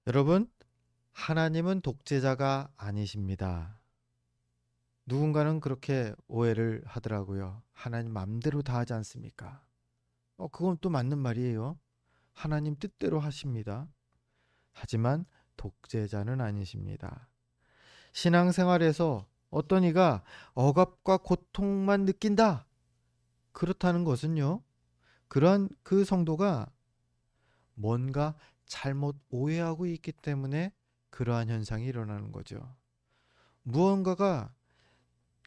여러분, 하나님은 독재자가 아니십니다. 누군가는 그렇게 오해를 하더라고요. 하나님 맘대로 다 하지 않습니까? 그건 또 맞는 말이에요. 하나님 뜻대로 하십니다. 하지만 독재자는 아니십니다. 신앙생활에서 어떤 이가 억압과 고통만 느낀다. 그렇다는 것은요. 그러한 그 성도가 뭔가 잘못 오해하고 있기 때문에 그러한 현상이 일어나는 거죠. 무언가가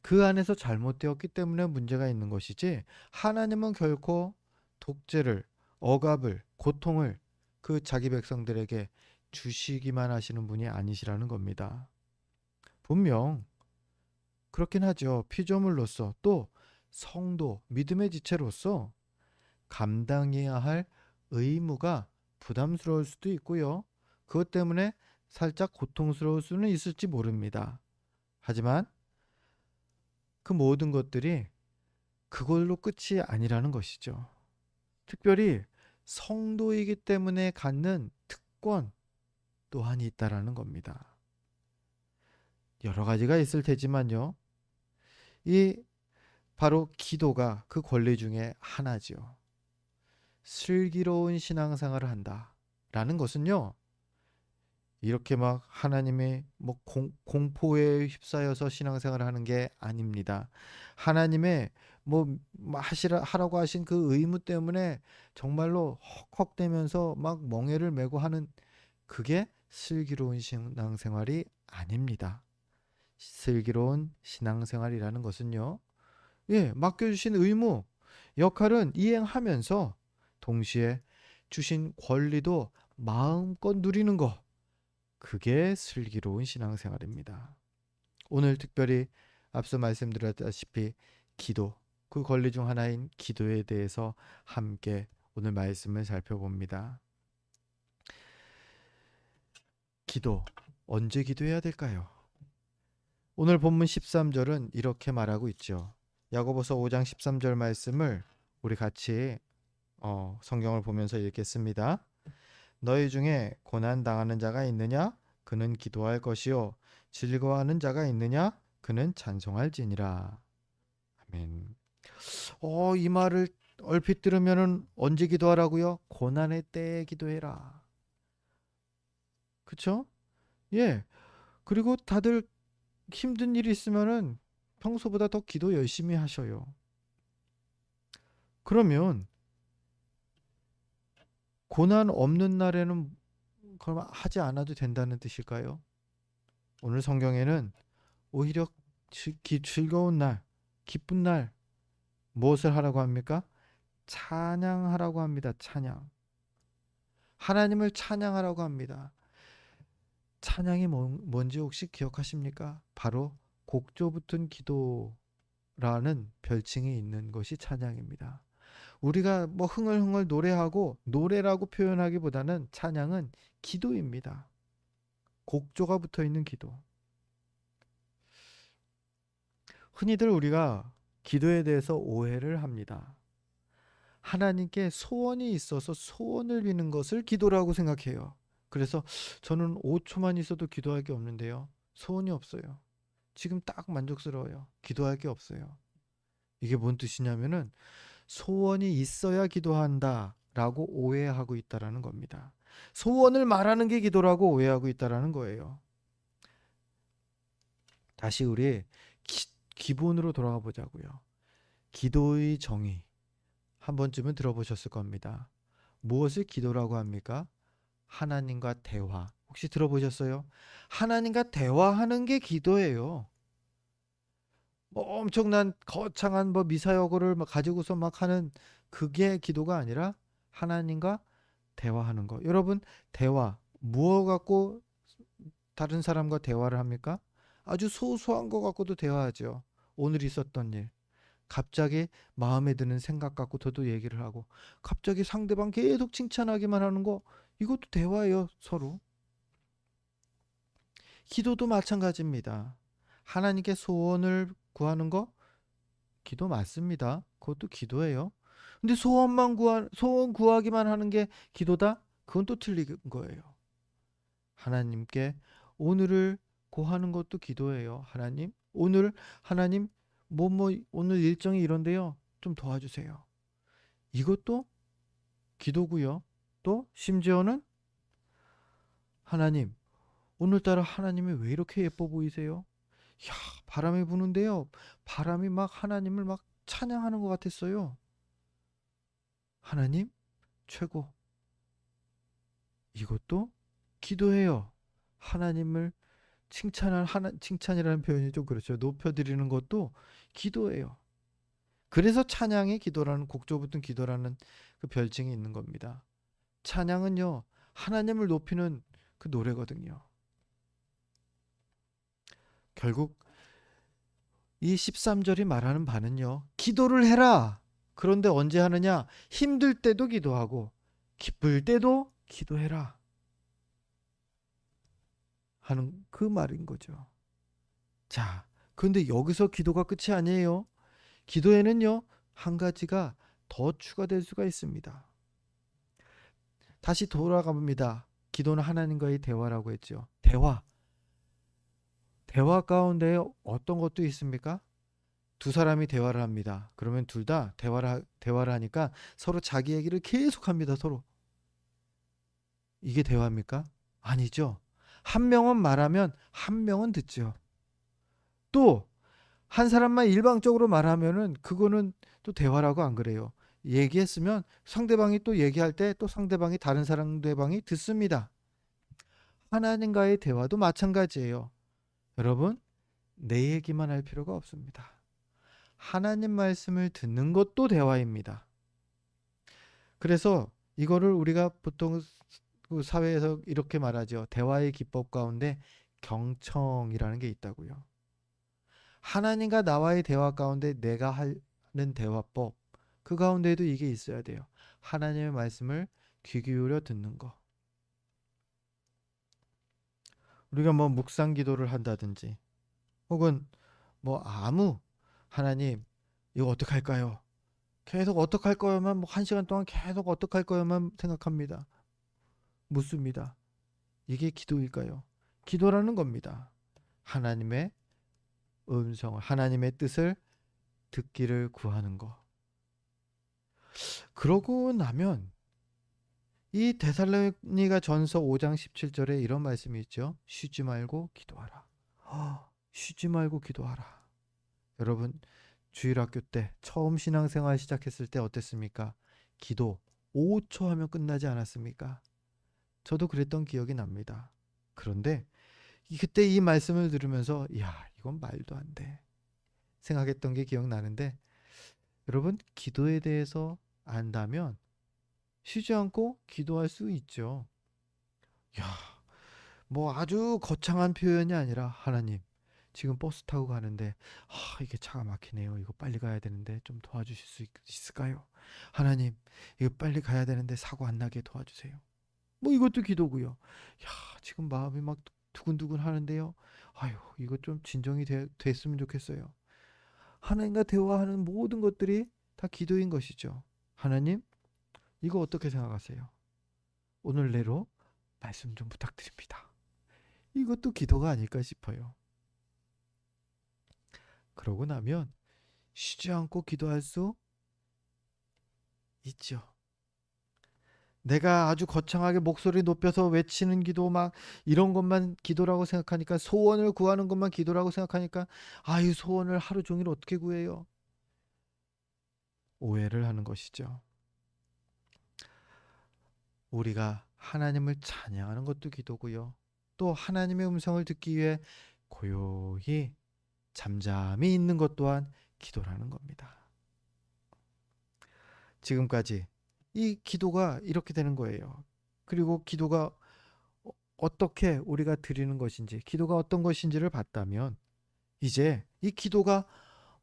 그 안에서 잘못되었기 때문에 문제가 있는 것이지 하나님은 결코 독재를, 억압을, 고통을 그 자기 백성들에게 주시기만 하시는 분이 아니시라는 겁니다. 분명 그렇긴 하죠. 피조물로서 또 성도, 믿음의 지체로서 감당해야 할 의무가 부담스러울 수도 있고요. 그것 때문에 살짝 고통스러울 수는 있을지 모릅니다. 하지만 그 모든 것들이 그걸로 끝이 아니라는 것이죠. 특별히 성도이기 때문에 갖는 특권 또한 있다라는 겁니다. 여러 가지가 있을 테지만요. 이 바로 기도가 그 권리 중에 하나지요. 슬기로운 신앙생활을 한다라는 것은요. 이렇게 막 하나님의 뭐 공포에 휩싸여서 신앙생활을 하는 게 아닙니다. 하나님의 뭐 하라고 하신 그 의무 때문에 정말로 헉헉대면서 막 멍에를 메고 하는 그게 슬기로운 신앙생활이 아닙니다. 슬기로운 신앙생활이라는 것은요. 맡겨주신 의무, 역할은 이행하면서 동시에 주신 권리도 마음껏 누리는 것. 그게 슬기로운 신앙생활입니다. 오늘 특별히 앞서 말씀드렸다시피 기도, 그 권리 중 하나인 기도에 대해서 함께 오늘 말씀을 살펴봅니다. 기도, 언제 기도해야 될까요? 오늘 본문 13절은 이렇게 말하고 있죠. 야고보서 5장 13절 말씀을 우리 같이 성경을 보면서 읽겠습니다. 너희 중에 고난 당하는 자가 있느냐? 그는 기도할 것이요. 즐거워하는 자가 있느냐? 그는 찬송할지니라. 아멘. 이 말을 얼핏 들으면은 언제 기도하라고요? 고난의 때에 기도해라. 그쵸? 예. 그리고 다들 힘든 일이 있으면은 평소보다 더 기도 열심히 하셔요. 그러면 고난 없는 날에는 그럼 하지 않아도 된다는 뜻일까요? 오늘 성경에는 오히려 즐거운 날, 기쁜 날, 무엇을 하라고 합니까? 찬양하라고 합니다. 찬양. 하나님을 찬양하라고 합니다. 찬양이 뭔지 혹시 기억하십니까? 바로 곡조 붙은 기도라는 별칭이 있는 것이 찬양입니다. 우리가 뭐 흥얼흥얼 노래하고 노래라고 표현하기보다는 찬양은 기도입니다. 곡조가 붙어 있는 기도. 흔히들 우리가 기도에 대해서 오해를 합니다. 하나님께 소원이 있어서 소원을 비는 것을 기도라고 생각해요. 그래서 저는 5초만 있어도 기도할 게 없는데요. 소원이 없어요. 지금 딱 만족스러워요. 기도할 게 없어요. 이게 뭔 뜻이냐면은 소원이 있어야 기도한다 라고 오해하고 있다라는 겁니다. 소원을 말하는 게 기도라고 오해하고 있다라는 거예요. 다시 우리 기본으로 돌아가 보자고요. 기도의 정의 한 번쯤은 들어보셨을 겁니다. 무엇을 기도라고 합니까? 하나님과 대화. 혹시 들어보셨어요? 하나님과 대화하는 게 기도예요. 뭐 엄청난 거창한 뭐 미사여구를 막 가지고서 막 하는 그게 기도가 아니라 하나님과 대화하는 거. 여러분, 대화 무엇 갖고 다른 사람과 대화를 합니까? 아주 소소한 거 갖고도 대화하죠. 오늘 있었던 일. 갑자기 마음에 드는 생각 갖고 저도 얘기를 하고 갑자기 상대방 계속 칭찬하기만 하는 거 이것도 대화예요, 서로. 기도도 마찬가지입니다. 하나님께 소원을 구하는 거 기도 맞습니다. 그것도 기도예요. 근데 소원 구하기만 하는 게 기도다? 그건 또 틀린 거예요. 하나님께 오늘을 고하는 것도 기도예요. 하나님, 오늘 하나님 오늘 일정이 이런데요. 좀 도와주세요. 이것도 기도고요. 또 심지어는 하나님, 오늘따라 하나님이 왜 이렇게 예뻐 보이세요? 야, 바람이 부는데요. 바람이 막 하나님을 막 찬양하는 것 같았어요. 하나님, 최고. 이것도 기도해요. 하나님을 칭찬이라는 표현이 좀 그렇죠. 높여드리는 것도 기도예요. 그래서 찬양의 기도라는 곡조 붙은 기도라는 그 별칭이 있는 겁니다. 찬양은요, 하나님을 높이는 그 노래거든요. 결국 이 13절이 말하는 바는요, 기도를 해라. 그런데 언제 하느냐? 힘들 때도 기도하고 기쁠 때도 기도해라 하는 그 말인 거죠. 자, 그런데 여기서 기도가 끝이 아니에요. 기도에는요, 한 가지가 더 추가될 수가 있습니다. 다시 돌아가 봅니다. 기도는 하나님과의 대화라고 했죠. 대화 가운데 어떤 것도 있습니까? 두 사람이 대화를 합니다. 그러면 둘 다 대화를 하니까 서로 자기 얘기를 계속합니다. 서로. 이게 대화입니까? 아니죠. 한 명은 말하면 한 명은 듣죠. 또 한 사람만 일방적으로 말하면은 그거는 또 대화라고 안 그래요. 얘기했으면 상대방이 또 얘기할 때 또 상대방이 다른 상대방이 듣습니다. 하나님과의 대화도 마찬가지예요. 여러분, 내 얘기만 할 필요가 없습니다. 하나님 말씀을 듣는 것도 대화입니다. 그래서 이거를 우리가 보통 그 사회에서 이렇게 말하죠. 대화의 기법 가운데 경청이라는 게 있다고요. 하나님과 나와의 대화 가운데 내가 하는 대화법, 그 가운데에도 이게 있어야 돼요. 하나님의 말씀을 귀 기울여 듣는 거. 우리가 뭐 묵상 기도를 한다든지 혹은 뭐 하나님 이거 어떡할까요? 계속 어떡할 거야만 뭐 1시간 동안 계속 어떡할 거야만 생각합니다. 묻습니다. 이게 기도일까요? 기도라는 겁니다. 하나님의 음성을, 하나님의 뜻을 듣기를 구하는 거. 그러고 나면 이 데살로니가 전서 5장 17절에 이런 말씀이 있죠. 쉬지 말고 기도하라. 쉬지 말고 기도하라. 여러분, 주일학교 때 처음 신앙생활 시작했을 때 어땠습니까? 기도 5초 하면 끝나지 않았습니까? 저도 그랬던 기억이 납니다. 그런데 그때 이 말씀을 들으면서 야, 이건 말도 안 돼 생각했던 게 기억나는데, 여러분, 기도에 대해서 안다면 쉬지 않고 기도할 수 있죠. 야, 뭐 아주 거창한 표현이 아니라 하나님, 지금 버스 타고 가는데 이게 차가 막히네요. 이거 빨리 가야 되는데 좀 도와주실 수 있을까요? 하나님, 이거 빨리 가야 되는데 사고 안 나게 도와주세요. 뭐 이것도 기도고요. 야, 지금 마음이 막 두근두근 하는데요. 아유, 이거 좀 진정이 됐으면 좋겠어요. 하나님과 대화하는 모든 것들이 다 기도인 것이죠. 하나님, 이거 어떻게 생각하세요? 오늘 내로 말씀 좀 부탁드립니다. 이것도 기도가 아닐까 싶어요. 그러고 나면 쉬지 않고 기도할 수 있죠. 내가 아주 거창하게 목소리 높여서 외치는 기도 막 이런 것만 기도라고 생각하니까, 소원을 구하는 것만 기도라고 생각하니까 이 소원을 하루 종일 어떻게 구해요? 오해를 하는 것이죠. 우리가 하나님을 찬양하는 것도 기도고요. 또 하나님의 음성을 듣기 위해 고요히 잠잠히 있는 것 또한 기도라는 겁니다. 지금까지 이 기도가 이렇게 되는 거예요. 그리고 기도가 어떻게 우리가 드리는 것인지, 기도가 어떤 것인지를 봤다면, 이제 이 기도가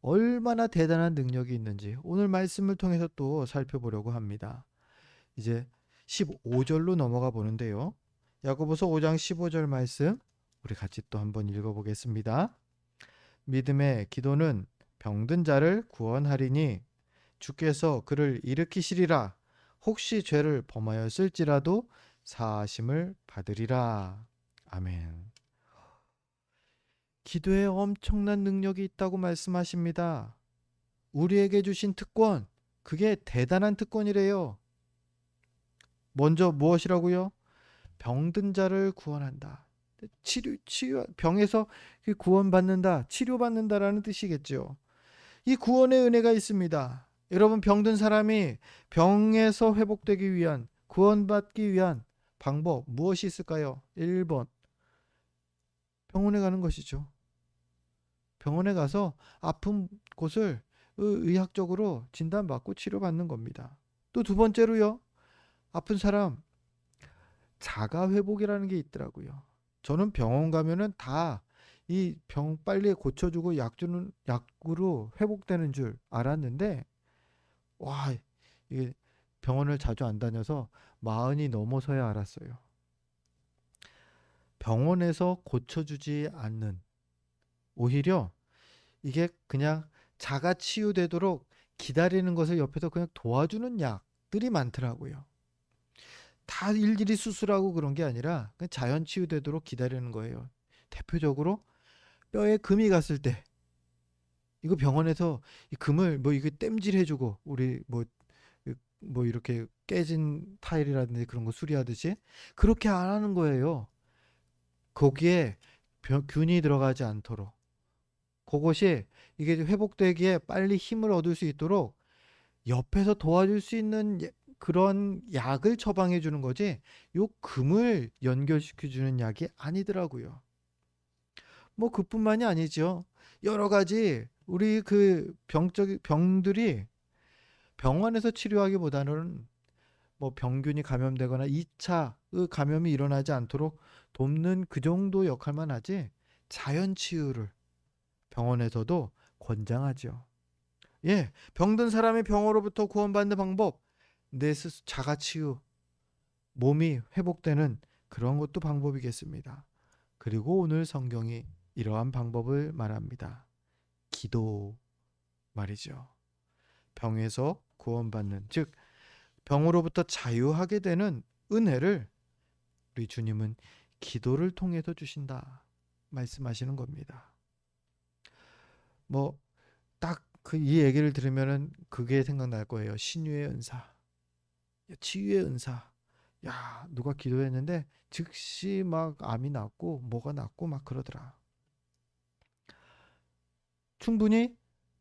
얼마나 대단한 능력이 있는지 오늘 말씀을 통해서 또 살펴보려고 합니다. 이제 15절로 넘어가 보는데요. 야고보서 5장 15절 말씀 우리 같이 또 한번 읽어보겠습니다. 믿음의 기도는 병든 자를 구원하리니 주께서 그를 일으키시리라. 혹시 죄를 범하였을지라도 사하심을 받으리라. 아멘. 기도에 엄청난 능력이 있다고 말씀하십니다. 우리에게 주신 특권, 그게 대단한 특권이래요. 먼저 무엇이라고요? 병든 자를 구원한다. 치료, 병에서 구원받는다, 치료받는다라는 뜻이겠죠. 이 구원의 은혜가 있습니다. 여러분, 병든 사람이 병에서 회복되기 위한, 구원받기 위한 방법 무엇이 있을까요? 1번, 병원에 가는 것이죠. 병원에 가서 아픈 곳을 의학적으로 진단받고 치료받는 겁니다. 또 두 번째로요, 아픈 사람 자가 회복이라는 게 있더라고요. 저는 병원 가면은 다 이 병 빨리 고쳐주고 약 주는 약으로 회복되는 줄 알았는데, 와, 이게 병원을 자주 안 다녀서 마흔이 넘어서야 알았어요. 병원에서 고쳐주지 않는, 오히려 이게 그냥 자가 치유되도록 기다리는 것을 옆에서 그냥 도와주는 약들이 많더라고요. 다 일일이 수술하고 그런 게 아니라 그냥 자연 치유되도록 기다리는 거예요. 대표적으로 뼈에 금이 갔을 때 이거 병원에서 이 금을 뭐 이거 땜질 해주고, 우리 뭐 이렇게 깨진 타일이라든지 그런 거 수리하듯이 그렇게 안 하는 거예요. 거기에 균이 들어가지 않도록, 그것이 이게 회복되기에 빨리 힘을 얻을 수 있도록 옆에서 도와줄 수 있는 그런 약을 처방해 주는 거지, 요 금을 연결시켜 주는 약이 아니더라고요. 뭐 그뿐만이 아니죠. 여러 가지 우리 그 병적 병들이 병원에서 치료하기보다는 뭐 병균이 감염되거나 2차 감염이 일어나지 않도록 돕는 그 정도 역할만 하지, 자연 치유를 병원에서도 권장하죠. 예, 병든 사람이 병으로부터 구원받는 방법, 내 스스로 자가 치유, 몸이 회복되는 그런 것도 방법이겠습니다. 그리고 오늘 성경이 이러한 방법을 말합니다. 기도 말이죠. 병에서 구원받는, 즉 병으로부터 자유하게 되는 은혜를 우리 주님은 기도를 통해서 주신다 말씀하시는 겁니다. 뭐 딱 그 이 얘기를 들으면은 그게 생각날 거예요. 신유의 은사, 치유의 은사. 야, 누가 기도했는데 즉시 막 암이 낫고 뭐가 낫고 막 그러더라. 충분히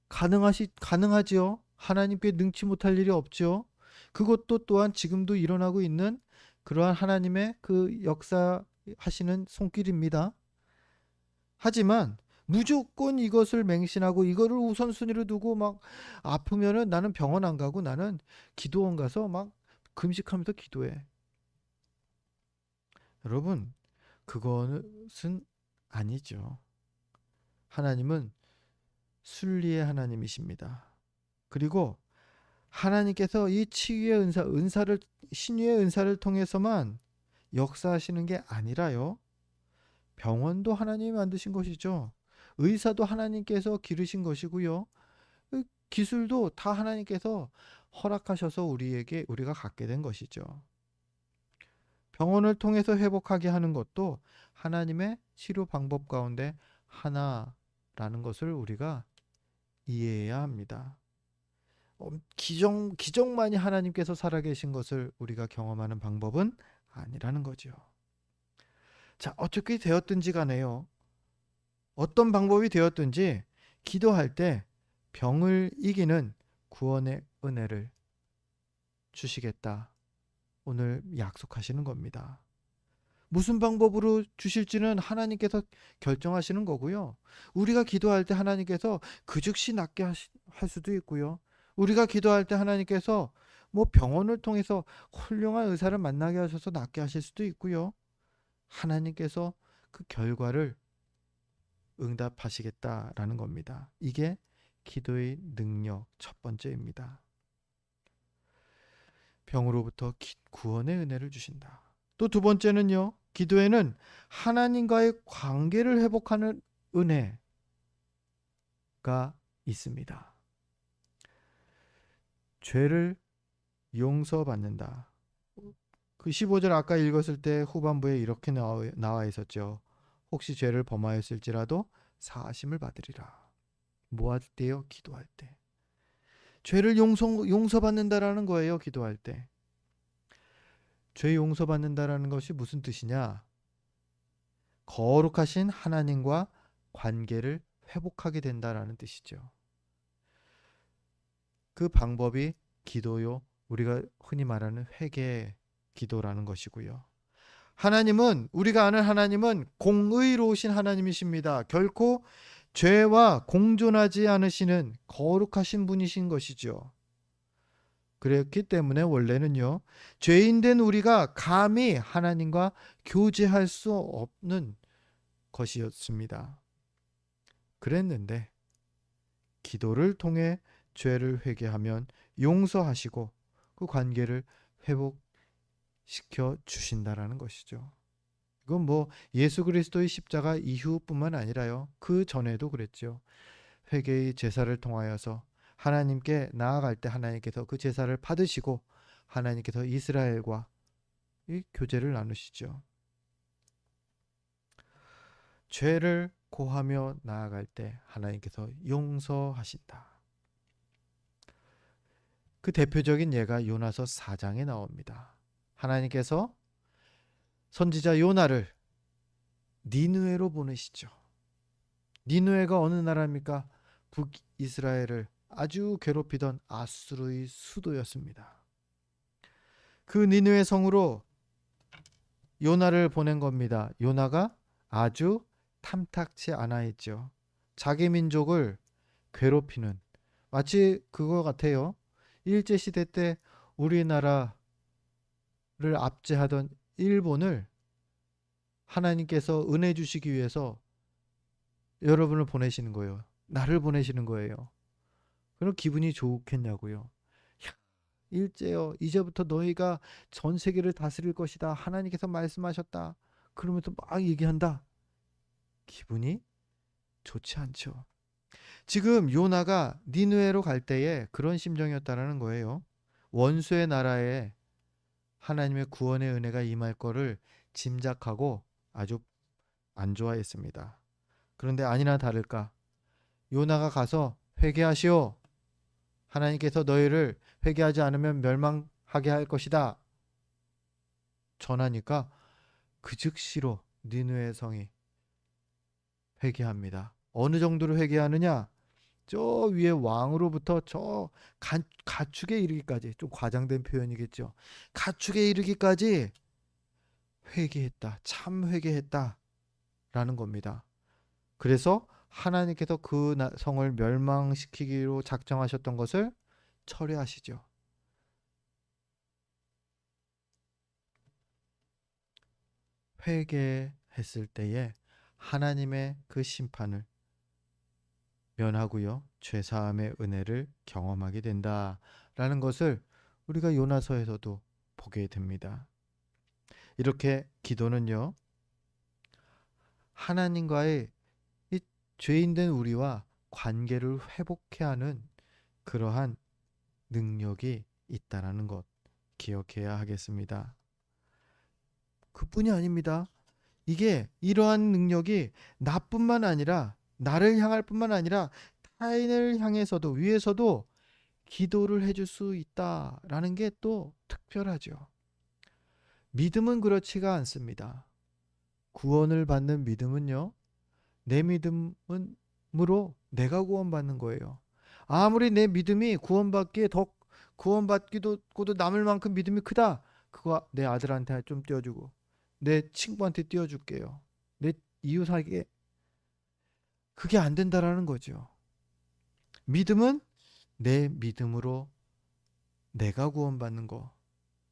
가능하지요. 하나님께 능치 못할 일이 없죠. 그것도 또한 지금도 일어나고 있는 그러한 하나님의 그 역사하시는 손길입니다. 하지만 무조건 이것을 맹신하고 이거를 우선순위로 두고 막 아프면은 나는 병원 안 가고 나는 기도원 가서 막 금식하면서 기도해. 여러분, 그것은 아니죠. 하나님은 순리의 하나님이십니다. 그리고 하나님께서 이 치유의 은사를, 신유의 은사를 통해서만 역사하시는 게 아니라요. 병원도 하나님이 만드신 것이죠. 의사도 하나님께서 기르신 것이고요. 기술도 다 하나님께서 허락하셔서 우리가 갖게 된 것이죠. 병원을 통해서 회복하게 하는 것도 하나님의 치료 방법 가운데 하나라는 것을 우리가 이해해야 합니다. 기적만이 하나님께서 살아계신 것을 우리가 경험하는 방법은 아니라는 거죠. 자, 어떻게 되었든지 간에요. 어떤 방법이 되었든지 기도할 때 병을 이기는 구원의 은혜를 주시겠다, 오늘 약속하시는 겁니다. 무슨 방법으로 주실지는 하나님께서 결정하시는 거고요. 우리가 기도할 때 하나님께서 그 즉시 낫게 할 수도 있고요. 우리가 기도할 때 하나님께서 뭐 병원을 통해서 훌륭한 의사를 만나게 하셔서 낫게 하실 수도 있고요. 하나님께서 그 결과를 응답하시겠다라는 겁니다. 이게 기도의 능력 첫 번째입니다. 병으로부터 구원의 은혜를 주신다. 또 두 번째는요, 기도에는 하나님과의 관계를 회복하는 은혜가 있습니다. 죄를 용서받는다. 그 15절 아까 읽었을 때 후반부에 이렇게 나와 있었죠. 혹시 죄를 범하였을지라도 사하심을 받으리라. 뭐 할 때요? 기도할 때. 죄를 용서받는다라는 거예요. 기도할 때. 죄 용서받는다라는 것이 무슨 뜻이냐? 거룩하신 하나님과 관계를 회복하게 된다라는 뜻이죠. 그 방법이 기도요. 우리가 흔히 말하는 회개 기도라는 것이고요. 하나님은, 우리가 아는 하나님은 공의로우신 하나님이십니다. 결코 죄와 공존하지 않으시는 거룩하신 분이신 것이죠. 그랬기 때문에 원래는요, 죄인된 우리가 감히 하나님과 교제할 수 없는 것이었습니다. 그랬는데 기도를 통해 죄를 회개하면 용서하시고 그 관계를 회복시켜 주신다라는 것이죠. 이건 뭐 예수 그리스도의 십자가 이후뿐만 아니라요. 그 전에도 그랬죠. 회개의 제사를 통하여서 하나님께 나아갈 때 하나님께서 그 제사를 받으시고 하나님께서 이스라엘과 이 교제를 나누시죠. 죄를 고하며 나아갈 때 하나님께서 용서하신다. 그 대표적인 예가 요나서 4장에 나옵니다. 하나님께서 선지자 요나를 니느웨로 보내시죠. 니느웨가 어느 나라입니까? 북이스라엘을 아주 괴롭히던 아수르의 수도였습니다. 그 니느웨 성으로 요나를 보낸 겁니다. 요나가 아주 탐탁치 않아 했죠. 자기 민족을 괴롭히는, 마치 그거 같아요. 일제시대 때 우리나라를 압제하던 일본을 하나님께서 은혜 주시기 위해서 여러분을 보내시는 거예요. 나를 보내시는 거예요. 그럼 기분이 좋겠냐고요. 야, 일제여, 이제부터 너희가 전 세계를 다스릴 것이다. 하나님께서 말씀하셨다. 그러면서 막 얘기한다. 기분이 좋지 않죠. 지금 요나가 니느웨로 갈 때에 그런 심정이었다라는 거예요. 원수의 나라에 하나님의 구원의 은혜가 임할 거를 짐작하고 아주 안 좋아했습니다. 그런데 아니나 다를까 요나가 가서 회개하시오. 하나님께서 너희를 회개하지 않으면 멸망하게 할 것이다. 전하니까 그 즉시로 니느웨 성이 회개합니다. 어느 정도로 회개하느냐? 저 위에 왕으로부터 저 가축에 이르기까지, 좀 과장된 표현이겠죠. 가축에 이르기까지 회개했다. 참 회개했다. 라는 겁니다. 그래서 하나님께서 그 성을 멸망시키기로 작정하셨던 것을 철회하시죠. 회개했을 때에 하나님의 그 심판을 면하고요. 죄사함의 은혜를 경험하게 된다라는 것을 우리가 요나서에서도 보게 됩니다. 이렇게 기도는요. 하나님과의 이 죄인된 우리와 관계를 회복해 하는 그러한 능력이 있다라는 것 기억해야 하겠습니다. 그뿐이 아닙니다. 이게 이러한 능력이 나뿐만 아니라 나를 향할 뿐만 아니라 타인을 향해서도 위해서도 기도를 해줄 수 있다라는 게 또 특별하죠. 믿음은 그렇지가 않습니다. 구원을 받는 믿음은요, 내 믿음으로 내가 구원받는 거예요. 아무리 내 믿음이 구원받기도 남을 만큼 믿음이 크다. 그거 내 아들한테 좀 띄워주고 내 친구한테 띄워줄게요. 내 이웃에게. 그게 안 된다라는 거죠. 믿음은 내 믿음으로 내가 구원받는 거.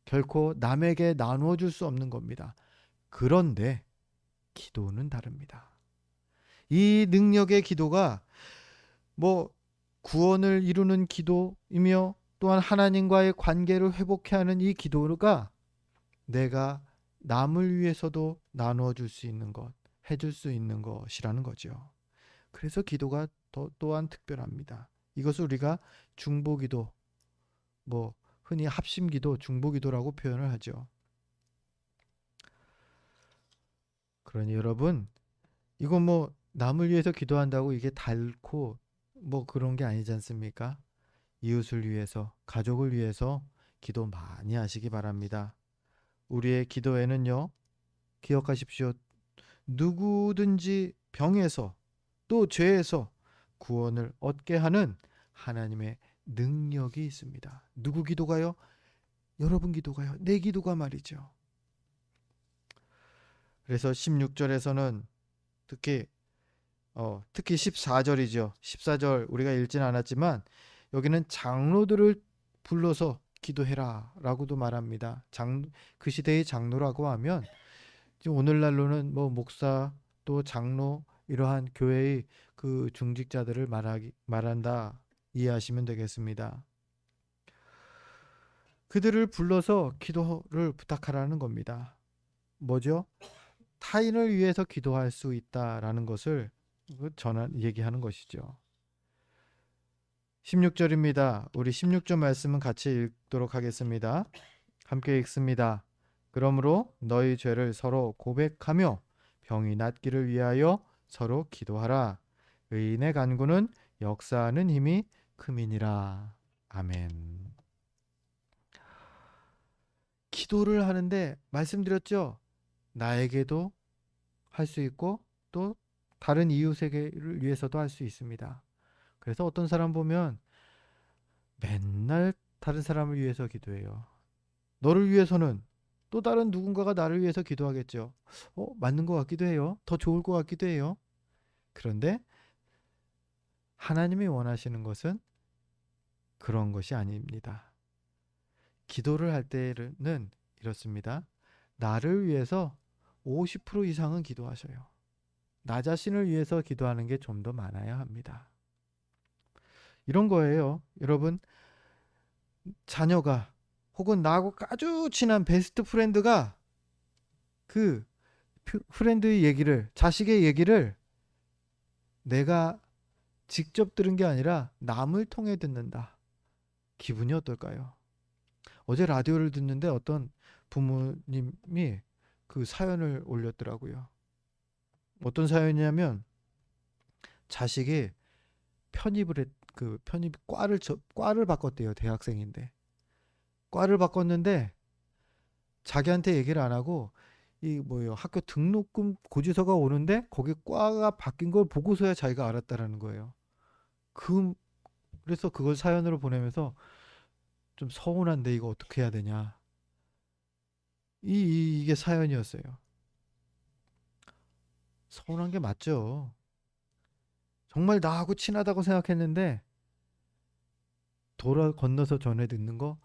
결코 남에게 나누어 줄 수 없는 겁니다. 그런데 기도는 다릅니다. 이 능력의 기도가 뭐 구원을 이루는 기도이며 또한 하나님과의 관계를 회복해 하는 이 기도가 내가 남을 위해서도 나누어 줄 수 있는 것, 해줄 수 있는 것이라는 거죠. 그래서 기도가 또한 특별합니다. 이것을 우리가 중보기도, 뭐 흔히 합심기도, 중보기도라고 표현을 하죠. 그러니 여러분, 이거 뭐 남을 위해서 기도한다고 이게 닳고 뭐 그런 게 아니지 않습니까? 이웃을 위해서, 가족을 위해서 기도 많이 하시기 바랍니다. 우리의 기도에는요, 기억하십시오. 누구든지 병에서 또 죄에서 구원을 얻게 하는 하나님의 능력이 있습니다. 누구 기도가요? 여러분 기도가요? 내 기도가 말이죠. 그래서 16절에서는 특히 특히 14절이죠. 14절 우리가 읽지는 않았지만 여기는 장로들을 불러서 기도해라 라고도 말합니다. 그 시대의 장로라고 하면 지금 오늘날로는 뭐 목사 또 장로 이러한 교회의 그 중직자들을 말한다 이해하시면 되겠습니다. 그들을 불러서 기도를 부탁하라는 겁니다. 뭐죠? 타인을 위해서 기도할 수 있다라는 것을 얘기하는 것이죠. 16절입니다. 우리 16절 말씀은 같이 읽도록 하겠습니다. 함께 읽습니다. 그러므로 너희 죄를 서로 고백하며 병이 낫기를 위하여 서로 기도하라. 의인의 간구는 역사하는 힘이 큼이니라. 아멘. 기도를 하는데 말씀드렸죠. 나에게도 할 수 있고 또 다른 이웃에게를 위해서도 할 수 있습니다. 그래서 어떤 사람 보면 맨날 다른 사람을 위해서 기도해요. 너를 위해서는 또 다른 누군가가 나를 위해서 기도하겠죠. 맞는 것 같기도 해요. 더 좋을 것 같기도 해요. 그런데 하나님이 원하시는 것은 그런 것이 아닙니다. 기도를 할 때는 이렇습니다. 나를 위해서 50% 이상은 기도하셔요. 나 자신을 위해서 기도하는 게 좀 더 많아야 합니다. 이런 거예요. 여러분, 자녀가 혹은 나하고 아주 친한 베스트 프렌드가 그 프렌드의 얘기를, 자식의 얘기를 내가 직접 들은 게 아니라 남을 통해 듣는다. 기분이 어떨까요? 어제 라디오를 듣는데 어떤 부모님이 그 사연을 올렸더라고요. 어떤 사연이냐면 자식이 과를 바꿨대요. 대학생인데. 과를 바꿨는데 자기한테 얘기를 안 하고 학교 등록금 고지서가 오는데 거기 과가 바뀐 걸 보고서야 자기가 알았다라는 거예요. 그래서 그걸 사연으로 보내면서 좀 서운한데 이거 어떻게 해야 되냐. 이게 사연이었어요. 서운한 게 맞죠. 정말 나하고 친하다고 생각했는데 돌아 건너서 전해 듣는 거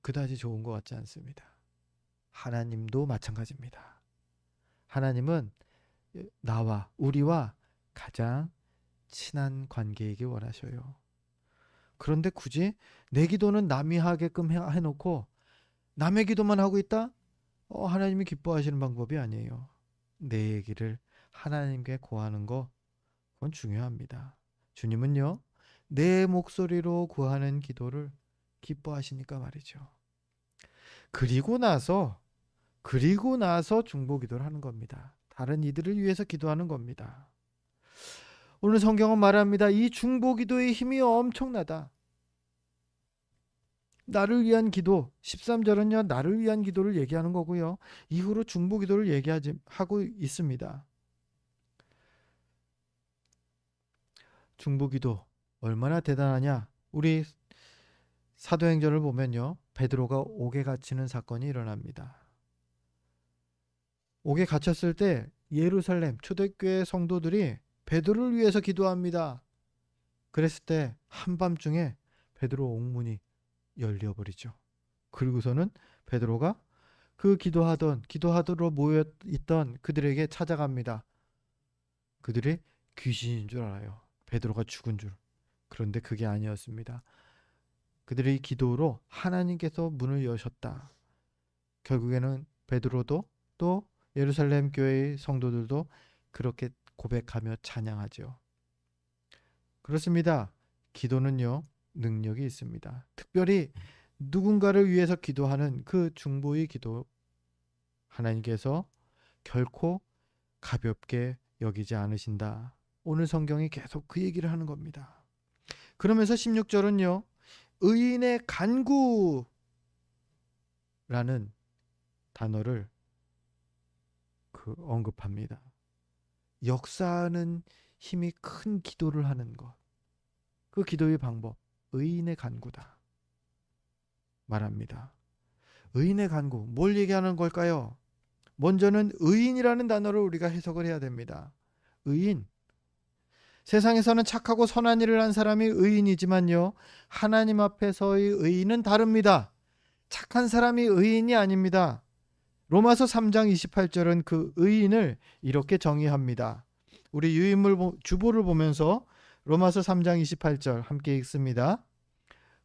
그다지 좋은 것 같지 않습니다. 하나님도 마찬가지입니다. 하나님은 우리와 가장 친한 관계이길 원하셔요. 그런데 굳이 내 기도는 남이 하게끔 해놓고 남의 기도만 하고 있다? 하나님이 기뻐하시는 방법이 아니에요. 내 얘기를 하나님께 구하는 거 그건 중요합니다. 주님은요, 내 목소리로 구하는 기도를 기뻐하시니까 말이죠. 그리고 나서 중보 기도를 하는 겁니다. 다른 이들을 위해서 기도하는 겁니다. 오늘 성경은 말합니다. 이 중보 기도의 힘이 엄청나다. 나를 위한 기도, 13절은요, 나를 위한 기도를 얘기하는 거고요. 이후로 중보 기도를 하고 있습니다. 중보 기도 얼마나 대단하냐? 우리 사도행전을 보면요, 베드로가 옥에 갇히는 사건이 일어납니다. 옥에 갇혔을 때 예루살렘 초대교회 성도들이 베드로를 위해서 기도합니다. 그랬을 때 한밤중에 베드로 옥문이 열려버리죠. 그리고서는 베드로가 그 기도하도록 모여 있던 그들에게 찾아갑니다. 그들이 귀신인 줄 알아요. 베드로가 죽은 줄. 그런데 그게 아니었습니다. 그들의 기도로 하나님께서 문을 여셨다. 결국에는 베드로도 또 예루살렘 교회의 성도들도 그렇게 고백하며 찬양하죠. 그렇습니다. 기도는요, 능력이 있습니다. 특별히 누군가를 위해서 기도하는 그 중보의 기도, 하나님께서 결코 가볍게 여기지 않으신다. 오늘 성경이 계속 그 얘기를 하는 겁니다. 그러면서 16절은요. 의인의 간구라는 단어를 언급합니다. 역사하는 힘이 큰 기도를 하는 것. 그 기도의 방법, 의인의 간구다 말합니다. 의인의 간구, 뭘 얘기하는 걸까요? 먼저는 의인이라는 단어를 우리가 해석을 해야 됩니다. 의인. 세상에서는 착하고 선한 일을 한 사람이 의인이지만요. 하나님 앞에서의 의인은 다릅니다. 착한 사람이 의인이 아닙니다. 로마서 3장 28절은 그 의인을 이렇게 정의합니다. 우리 유인물 주보를 보면서 로마서 3장 28절 함께 읽습니다.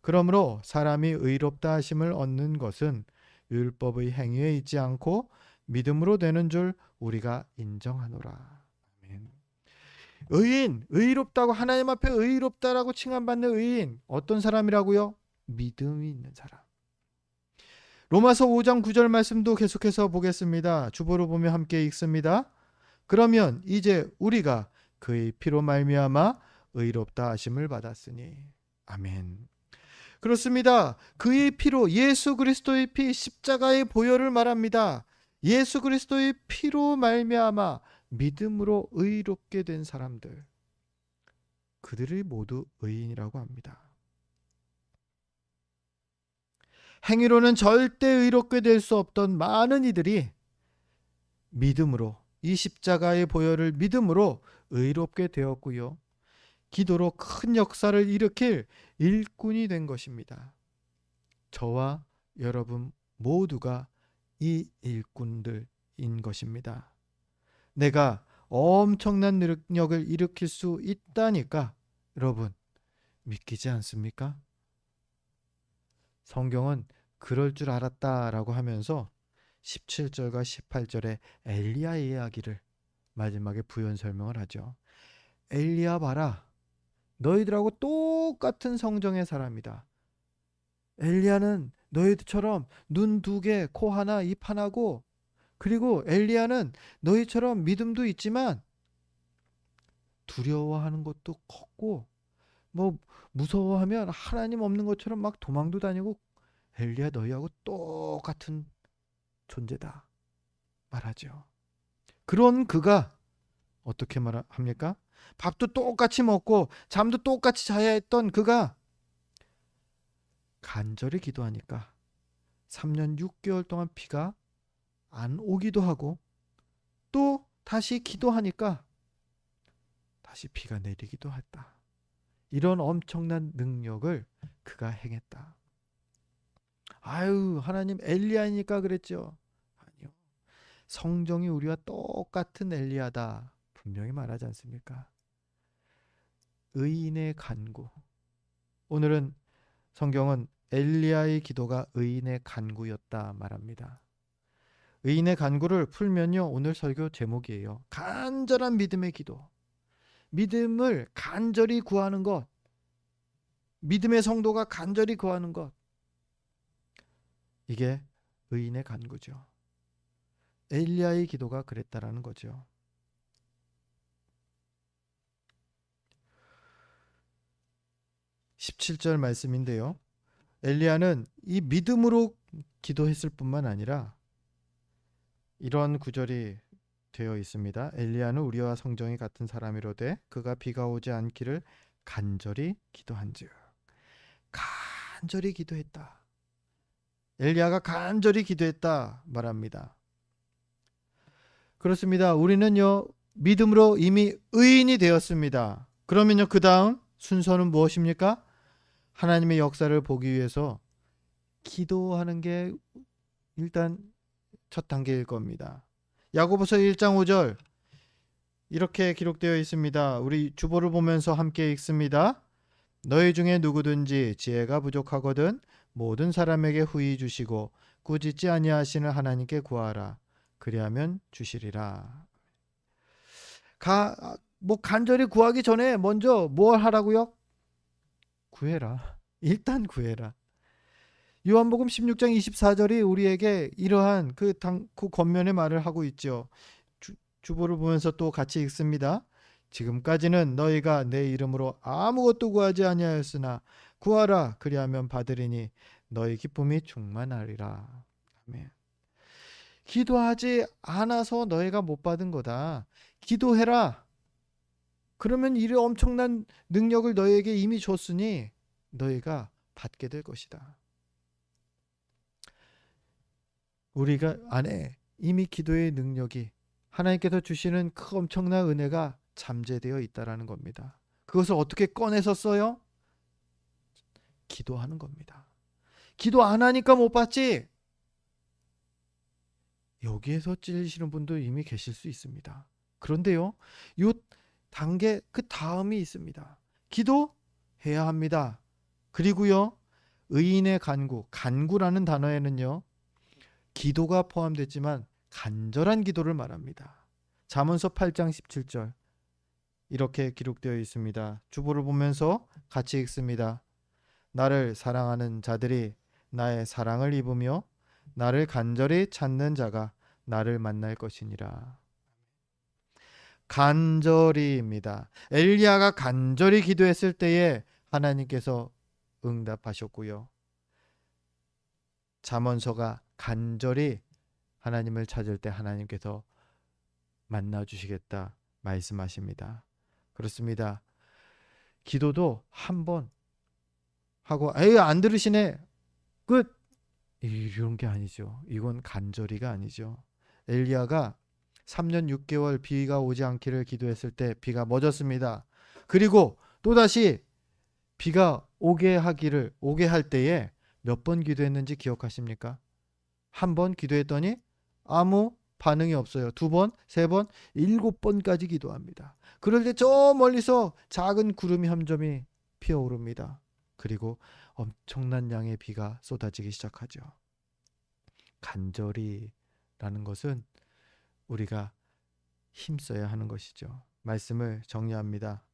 그러므로 사람이 의롭다 하심을 얻는 것은 율법의 행위에 있지 않고 믿음으로 되는 줄 우리가 인정하노라. 아멘. 의인, 의롭다고 하나님 앞에 의롭다라고 칭함받는 의인 어떤 사람이라고요? 믿음이 있는 사람. 로마서 5장 9절 말씀도 계속해서 보겠습니다. 주보로 보면 함께 읽습니다. 그러면 이제 우리가 그의 피로 말미암아 의롭다 하심을 받았으니. 아멘. 그렇습니다. 그의 피로, 예수 그리스도의 피, 십자가의 보혈을 말합니다. 예수 그리스도의 피로 말미암아 믿음으로 의롭게 된 사람들, 그들이 모두 의인이라고 합니다. 행위로는 절대 의롭게 될 수 없던 많은 이들이 믿음으로, 이 십자가의 보혈을 믿음으로 의롭게 되었고요. 기도로 큰 역사를 일으킬 일꾼이 된 것입니다. 저와 여러분 모두가 이 일꾼들인 것입니다. 내가 엄청난 능력을 일으킬 수 있다니까 여러분 믿기지 않습니까? 성경은 그럴 줄 알았다라고 하면서 17절과 18절에 엘리야 이야기를 마지막에 부연 설명을 하죠. 엘리야 봐라. 너희들하고 똑같은 성정의 사람이다. 엘리야는 너희들처럼 눈 2개, 코 하나, 입 하나고, 그리고 엘리야는 너희처럼 믿음도 있지만 두려워하는 것도 컸고, 뭐 무서워하면 하나님 없는 것처럼 막 도망도 다니고, 엘리야 너희하고 똑같은 존재다 말하죠. 그런 그가 어떻게 말합니까? 밥도 똑같이 먹고 잠도 똑같이 자야 했던 그가 간절히 기도하니까 3년 6개월 동안 비가 안 오기도 하고, 또 다시 기도하니까 다시 비가 내리기도 했다. 이런 엄청난 능력을 그가 행했다. 아유, 하나님 엘리야니까 그랬죠. 아니요. 성경이 우리와 똑같은 엘리야다 분명히 말하지 않습니까? 의인의 간구. 오늘은 성경은 엘리야의 기도가 의인의 간구였다 말합니다. 의인의 간구를 풀면요, 오늘 설교 제목이에요. 간절한 믿음의 기도. 믿음을 간절히 구하는 것. 믿음의 성도가 간절히 구하는 것. 이게 의인의 간구죠. 엘리야의 기도가 그랬다라는 거죠. 17절 말씀인데요. 엘리야는 이 믿음으로 기도했을 뿐만 아니라 이런 구절이 되어 있습니다. 엘리야는 우리와 성정이 같은 사람이로되 그가 비가 오지 않기를 간절히 기도한즉. 간절히 기도했다. 엘리야가 간절히 기도했다 말합니다. 그렇습니다. 우리는요, 믿음으로 이미 의인이 되었습니다. 그러면요, 그 다음 순서는 무엇입니까? 하나님의 역사를 보기 위해서 기도하는 게 일단 첫 단계일 겁니다. 야고보서 1장 5절 이렇게 기록되어 있습니다. 우리 주보를 보면서 함께 읽습니다. 너희 중에 누구든지 지혜가 부족하거든 모든 사람에게 후히 주시고 꾸짖지 아니하시는 하나님께 구하라. 그리하면 주시리라. 간절히 구하기 전에 먼저 뭘 하라고요? 구해라. 일단 구해라. 요한복음 16장 24절이 우리에게 이러한 그 권면의 말을 하고 있죠. 주보를 보면서 또 같이 읽습니다. 지금까지는 너희가 내 이름으로 아무것도 구하지 아니하였으나 구하라 그리하면 받으리니 너희 기쁨이 충만하리라. 아멘. 기도하지 않아서 너희가 못 받은 거다. 기도해라. 그러면 이 엄청난 능력을 너희에게 이미 줬으니 너희가 받게 될 것이다. 우리가 안에 이미 기도의 능력이 하나님께서 주시는 그 엄청난 은혜가 잠재되어 있다라는 겁니다. 그것을 어떻게 꺼내서 써요? 기도하는 겁니다. 기도 안 하니까 못 받지. 여기에서 찔리시는 분도 이미 계실 수 있습니다. 그런데요, 요 단계 그 다음이 있습니다. 기도해야 합니다. 그리고요, 의인의 간구라는 단어에는요, 기도가 포함되지만 간절한 기도를 말합니다. 잠언서 8장 17절 이렇게 기록되어 있습니다. 주보를 보면서 같이 읽습니다. 나를 사랑하는 자들이 나의 사랑을 입으며 나를 간절히 찾는 자가 나를 만날 것이니라. 간절히입니다. 엘리야가 간절히 기도했을 때에 하나님께서 응답하셨고요. 잠언서가 간절히 하나님을 찾을 때 하나님께서 만나 주시겠다 말씀하십니다. 그렇습니다. 기도도 한 번 하고 에이 안 들으시네 끝 이런 게 아니죠. 이건 간절히가 아니죠. 엘리야가 3년 6개월 비가 오지 않기를 기도했을 때 비가 멎었습니다. 그리고 또다시 비가 오게 할 때에 몇 번 기도했는지 기억하십니까? 한 번 기도했더니 아무 반응이 없어요. 2번, 3번, 7번까지 기도합니다. 그럴 때 저 멀리서 작은 구름이 한 점이 피어오릅니다. 그리고 엄청난 양의 비가 쏟아지기 시작하죠. 간절히라는 것은 우리가 힘써야 하는 것이죠. 말씀을 정리합니다.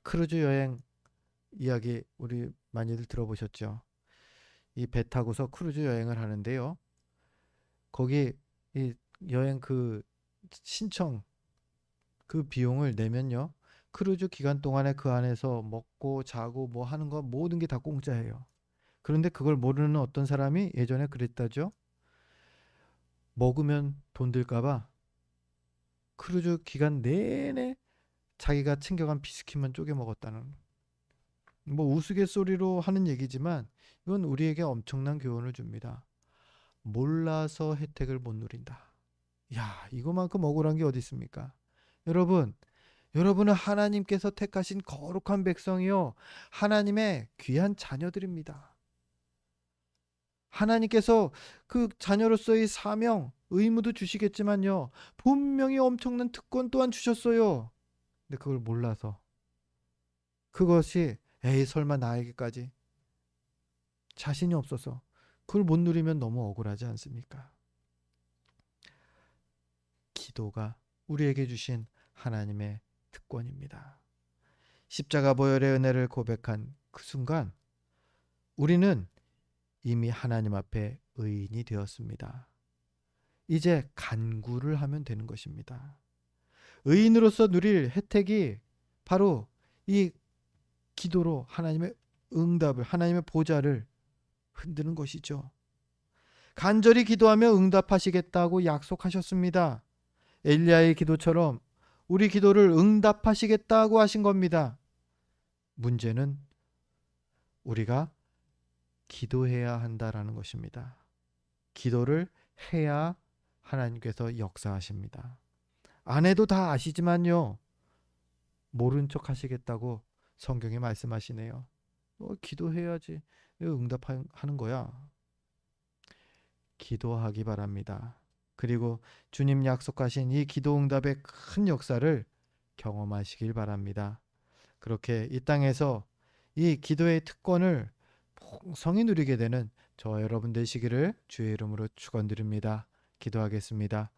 크루즈 여행 이야기 우리 많이들 들어보셨죠? 이 배 타고서 크루즈 여행을 하는데요. 거기 이 여행 그 신청 그 비용을 내면요. 크루즈 기간 동안에 그 안에서 먹고 자고 뭐 하는 거 모든 게 다 공짜예요. 그런데 그걸 모르는 어떤 사람이 예전에 그랬다죠. 먹으면 돈 들까봐 크루즈 기간 내내 자기가 챙겨간 비스킷만 쪼개 먹었다는 뭐 우스갯소리로 하는 얘기지만 이건 우리에게 엄청난 교훈을 줍니다. 몰라서 혜택을 못 누린다. 야, 이거만큼 억울한 게 어디 있습니까? 여러분은 하나님께서 택하신 거룩한 백성이요. 하나님의 귀한 자녀들입니다. 하나님께서 그 자녀로서의 사명, 의무도 주시겠지만요. 분명히 엄청난 특권 또한 주셨어요. 근데 그걸 몰라서 그것이 에이 설마 나에게까지 자신이 없어서 그걸 못 누리면 너무 억울하지 않습니까? 기도가 우리에게 주신 하나님의 특권입니다. 십자가 보혈의 은혜를 고백한 그 순간 우리는 이미 하나님 앞에 의인이 되었습니다. 이제 간구를 하면 되는 것입니다. 의인으로서 누릴 혜택이 바로 이 기도로 하나님의 응답을, 하나님의 보좌를 흔드는 것이죠. 간절히 기도하며 응답하시겠다고 약속하셨습니다. 엘리야의 기도처럼 우리 기도를 응답하시겠다고 하신 겁니다. 문제는 우리가 기도해야 한다라는 것입니다. 기도를 해야 하나님께서 역사하십니다. 안 해도 다 아시지만요. 모른 척 하시겠다고 성경이 말씀하시네요. 기도해야지. 응답하는 거야. 기도하기 바랍니다. 그리고 주님 약속하신 이 기도 응답의 큰 역사를 경험하시길 바랍니다. 그렇게 이 땅에서 이 기도의 특권을 풍성히 누리게 되는 저와 여러분 되시기를 주의 이름으로 축원드립니다. 기도하겠습니다.